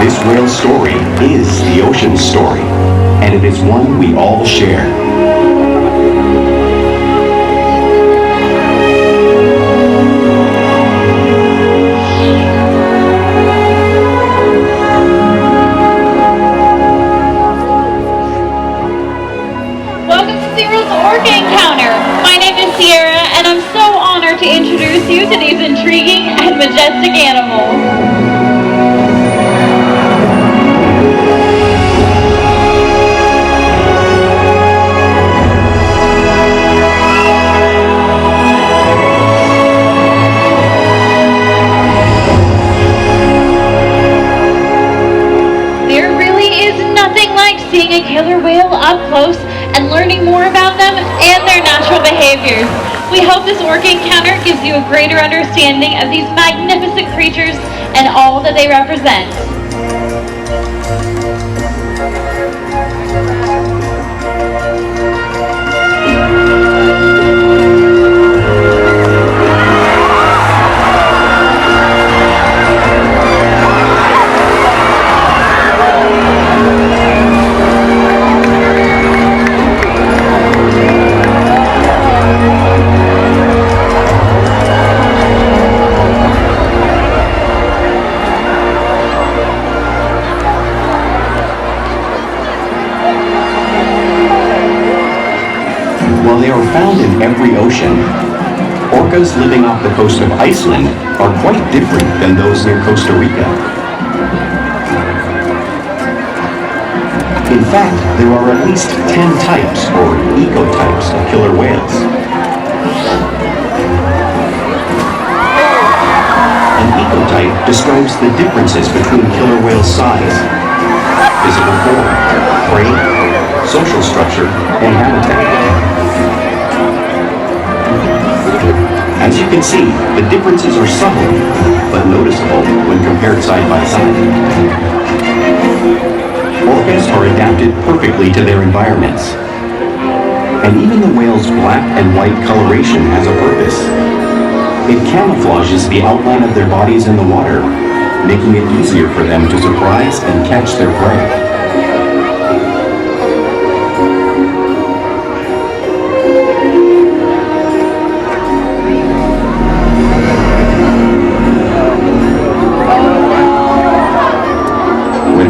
This whale's story is the ocean's story, and it is one we all share. Welcome to SeaWorld's Orca Encounter. My name is Sierra, and I'm so honored to introduce you to these intriguing and majestic animals. Seeing a killer whale up close and learning more about them and their natural behaviors. We hope this Orca encounter gives you a greater understanding of these magnificent creatures and all that they represent. While they are found in every ocean, orcas living off the coast of Iceland are quite different than those near Costa Rica. In fact, there are at least 10 types or ecotypes of killer whales. An ecotype describes the differences between killer whale size, physical form, prey, social structure, and habitat. As you can see, the differences are subtle, but noticeable when compared side by side. Orcas are adapted perfectly to their environments. And even the whale's black and white coloration has a purpose. It camouflages the outline of their bodies in the water, making it easier for them to surprise and catch their prey.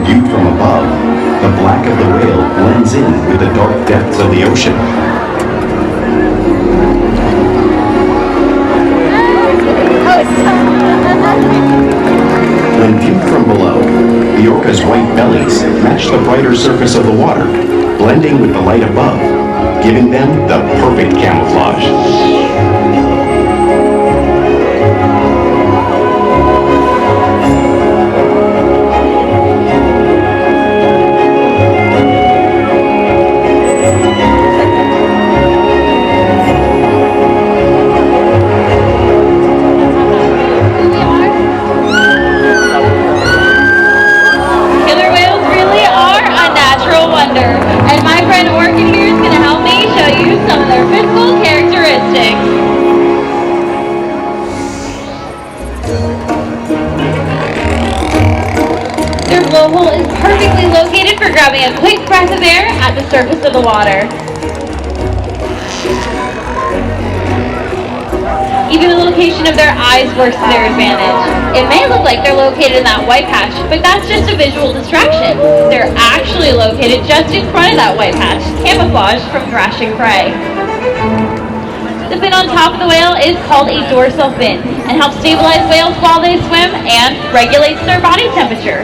Viewed from above, the black of the whale blends in with the dark depths of the ocean. When viewed from below, the orca's white bellies match the brighter surface of the water, blending with the light above, giving them the perfect camouflage. And my friend Orca here is going to help me show you some of their physical characteristics. Their blowhole is perfectly located for grabbing a quick breath of air at the surface of the water. Even the location of their eyes works to their advantage. It may look like they're located in that white patch, but that's just a visual distraction. They're actually located just in front of that white patch, camouflaged from thrashing prey. The fin on top of the whale is called a dorsal fin and helps stabilize whales while they swim and regulates their body temperature.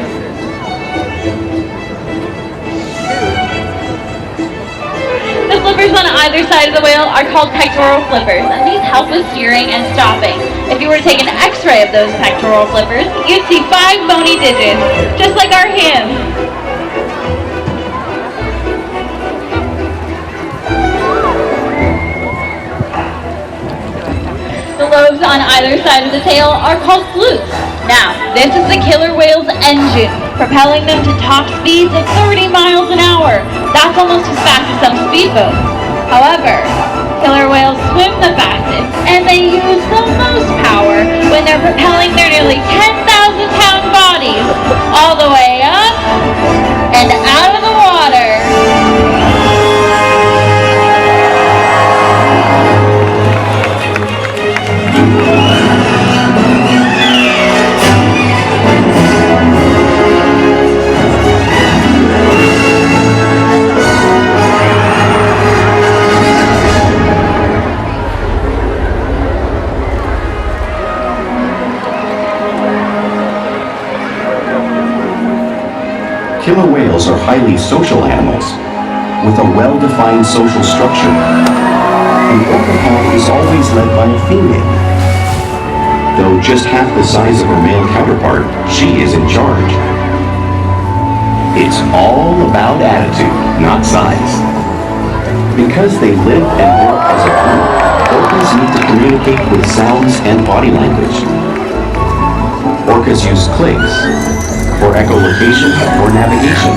The flippers on either side of the whale are called pectoral flippers, and these help with steering and stopping. If you were to take an x-ray of those pectoral flippers, you'd see 5 bony digits, just like our hands. The lobes on either side of the tail are called flukes. Now, this is the killer whale's engine, propelling them to top speeds of 30 miles an hour. That's almost as fast as some speedboats. However, killer whales swim the fastest, and they use the most power when they're propelling their nearly 10,000-pound bodies all the way killer whales are highly social animals with a well-defined social structure. An orca pack is always led by a female. Though just half the size of her male counterpart, she is in charge. It's all about attitude, not size. Because they live and work as a group, orcas need to communicate with sounds and body language. Orcas use clicks for echolocation or navigation.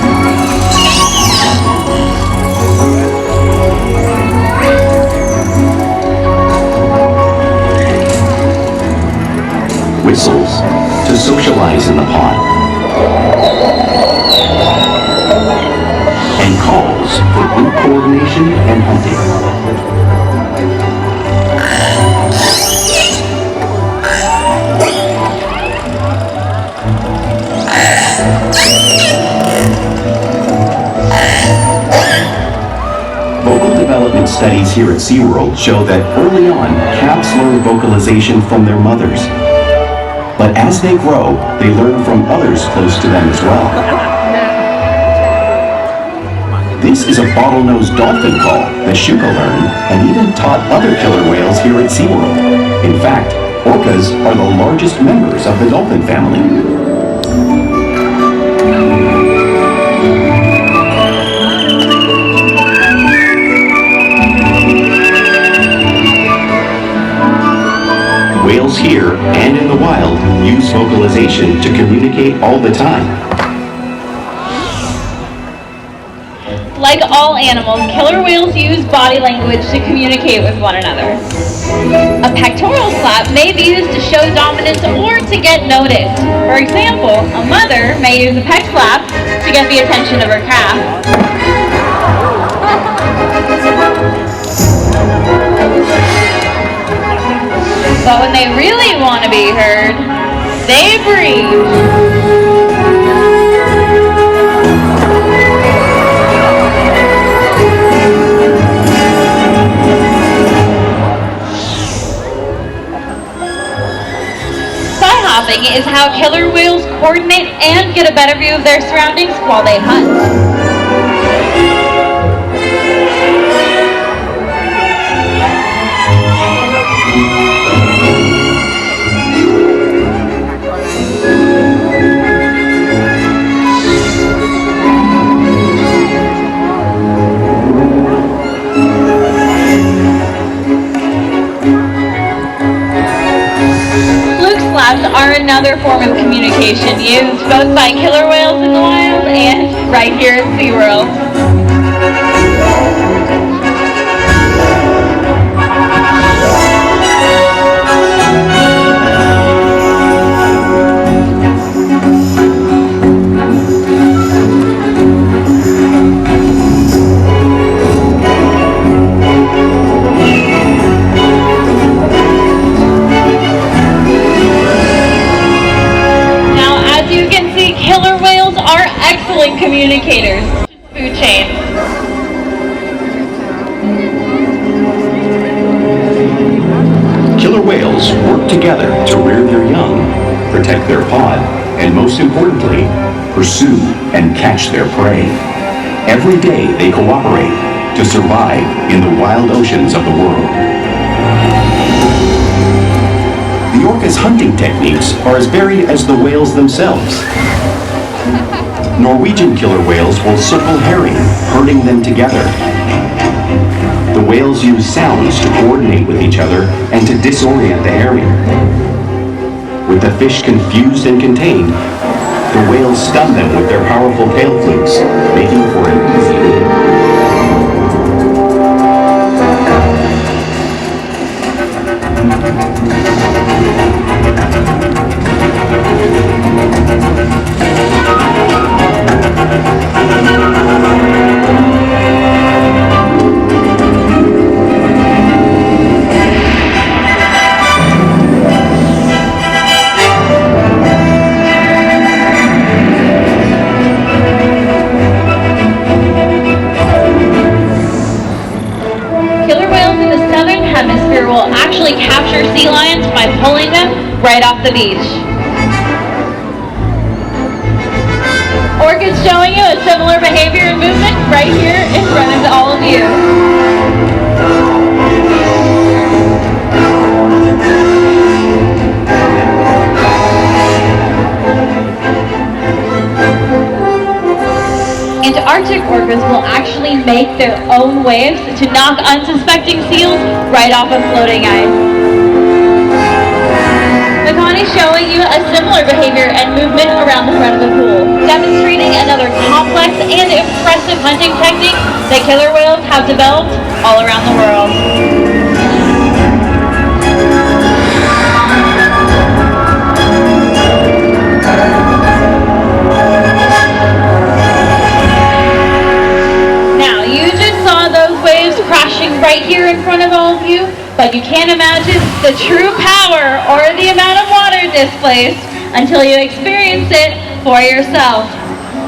Whistles to socialize in the pod. And calls for group coordination and hunting. Vocal development studies here at SeaWorld show that early on, calves learn vocalization from their mothers. But as they grow, they learn from others close to them as well. This is a bottlenose dolphin call that Shouka learned and even taught other killer whales here at SeaWorld. In fact, orcas are the largest members of the dolphin family. Whales here and in the wild use vocalization to communicate all the time. Like all animals, killer whales use body language to communicate with one another. A pectoral slap may be used to show dominance or to get noticed. For example, a mother may use a pec slap to get the attention of her calf. But when they really want to be heard, they breathe. Side hopping is how killer whales coordinate and get a better view of their surroundings while they hunt. Are another form of communication used both by killer whales in the wild and right here at SeaWorld. Killer whales are excellent communicators. Food chain. Killer whales work together to rear their young, protect their pod, and most importantly, pursue and catch their prey. Every day they cooperate to survive in the wild oceans of the world. The orca's hunting techniques are as varied as the whales themselves. Norwegian killer whales will circle herring, herding them together. The whales use sounds to coordinate with each other and to disorient the herring. With the fish confused and contained, the whales stun them with their powerful tail flukes, making for an easy meal. Capture sea lions by pulling them right off the beach. Orca's showing you a similar behavior and movement right here in front of all of you. Antarctic orcas will actually make their own waves to knock unsuspecting seals right off of floating ice. Makani's showing you a similar behavior and movement around the front of the pool, demonstrating another complex and impressive hunting technique that killer whales have developed all around the world. Now, you just saw those waves crashing right here in front of all of you, but you can't imagine the true power or the amount of water displaced until you experience it for yourself.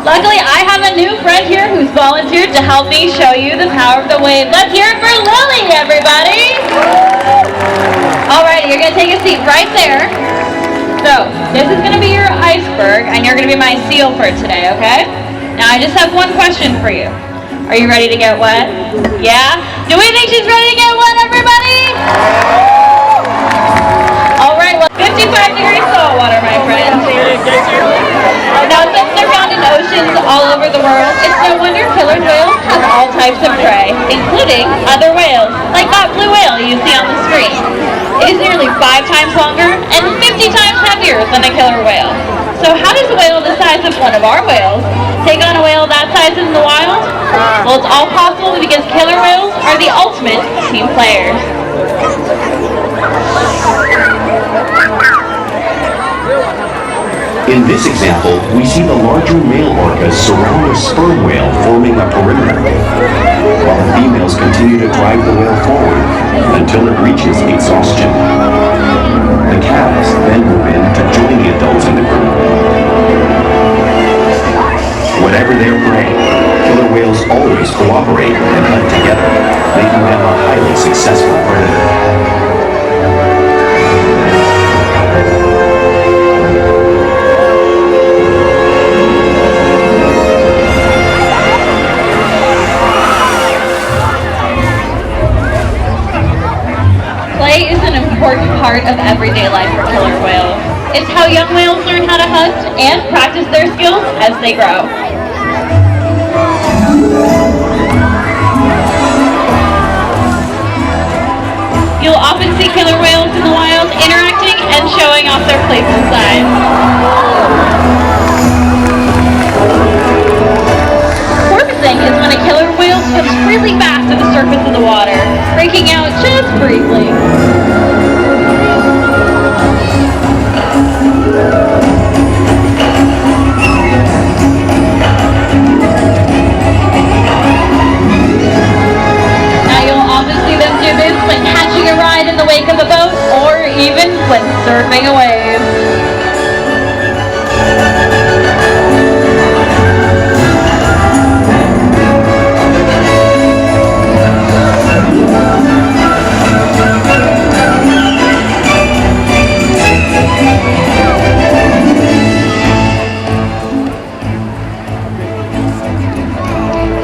Luckily, I have a new friend here who's volunteered to help me show you the power of the wave. Let's hear it for Lily, everybody! Alright, you're going to take a seat right there. So, this is going to be your iceberg, and you're going to be my seal for today, okay? Now, I just have one question for you. Are you ready to get wet? Yeah? Do we think she's ready to get wet, everybody? Alright, well, 55 degrees salt water, my friend. Now, since they're found in oceans all over the world, it's no wonder killer whales have all types of prey, including other whales, like that blue whale you see on the screen. It is nearly 5 times longer and 50 times heavier than a killer whale. So how does a whale the size of one of our whales take on a whale that size in the wild? Well, it's all possible because killer whales are the ultimate team players. In this example, we see the larger male orcas surround a sperm whale, forming a perimeter, while the females continue to drive the whale forward until it reaches exhaustion. The calves then move in to join the adults in the group. Whatever their prey, killer whales always cooperate and hunt together, making them a highly successful predator. Play is an important part of everyday life for killer whales. It's how young whales learn how to hunt and practice their skills as they grow. You'll often see killer whales in the wild interacting and showing off their place inside. Porpoising is when a killer whale swims really fast to the surface of the water, breaking out just briefly. Now you'll often see them do this when catching a ride in the wake of a boat or even when surfing a wave.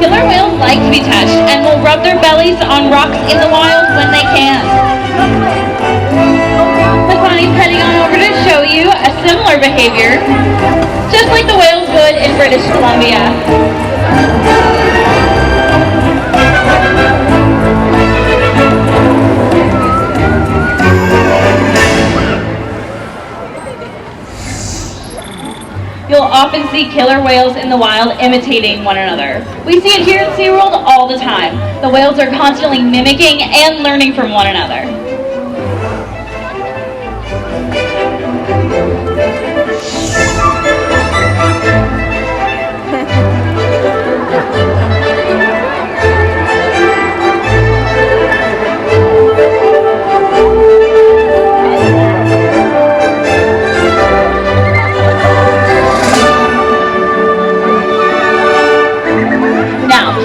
Killer whales like to be touched and will rub their bellies on rocks in the wild when they can. Makani's heading on over to show you a similar behavior, just like the whales would in British Columbia. You'll often see killer whales in the wild imitating one another. We see it here at SeaWorld all the time. The whales are constantly mimicking and learning from one another.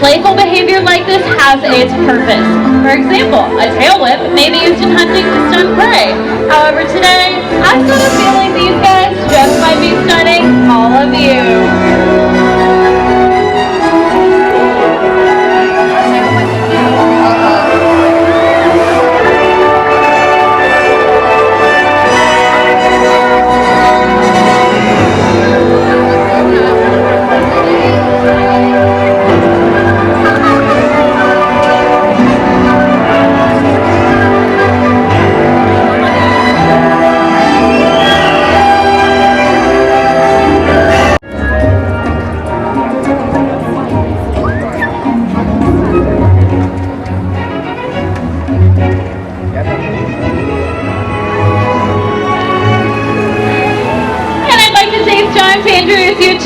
Playful behavior like this has its purpose. For example, a tail whip may be used in hunting to stun prey. However, today, I've got a feeling these guys just might be stunning all of you.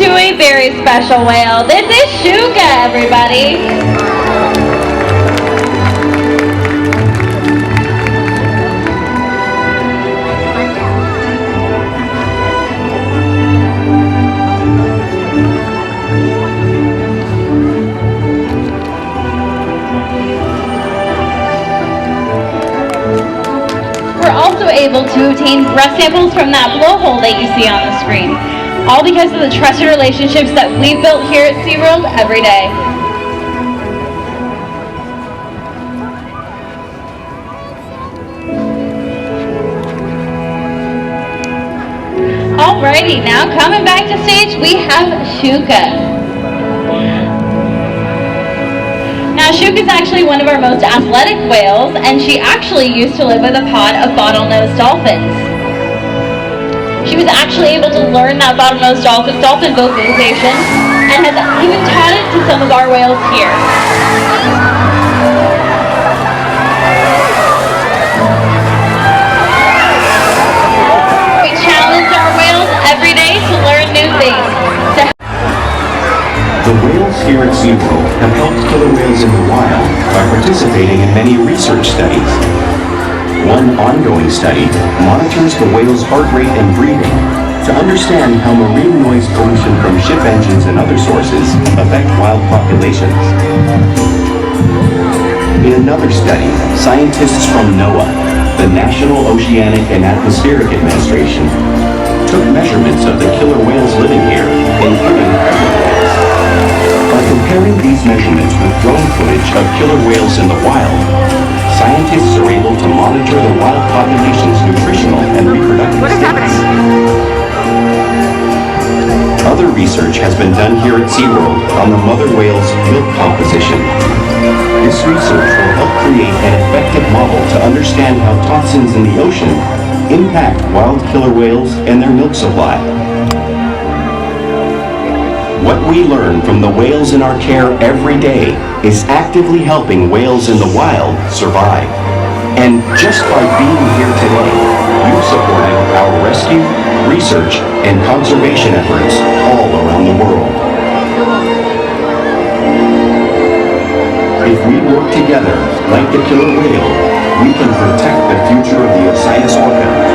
to a very special whale. This is Shouka, everybody. We're also able to obtain breath samples from that blowhole that you see on the screen. All because of the trusted relationships that we've built here at SeaWorld every day. Alrighty, now coming back to stage, we have Shouka. Now, Shouka is actually one of our most athletic whales, and she actually used to live with a pod of bottlenose dolphins. She was actually able to learn that bottlenose dolphin vocalization and has even taught it to some of our whales here. We challenge our whales every day to learn new things. The whales here at SeaWorld have helped killer whales in the wild by participating in many research studies. One ongoing study monitors the whale's heart rate and breathing to understand how marine noise pollution from ship engines and other sources affect wild populations. In another study, scientists from NOAA, the National Oceanic and Atmospheric Administration, took measurements of the killer whales living here, including pregnant whales. By comparing these measurements with drone footage of killer whales in the wild, scientists are able to monitor the wild population's nutritional and reproductive status. Other research has been done here at SeaWorld on the mother whale's milk composition. This research will help create an effective model to understand how toxins in the ocean impact wild killer whales and their milk supply. What we learn from the whales in our care every day is actively helping whales in the wild survive. And just by being here today, you've supported our rescue, research, and conservation efforts all around the world. If we work together, like the killer whale, we can protect the future of the Orca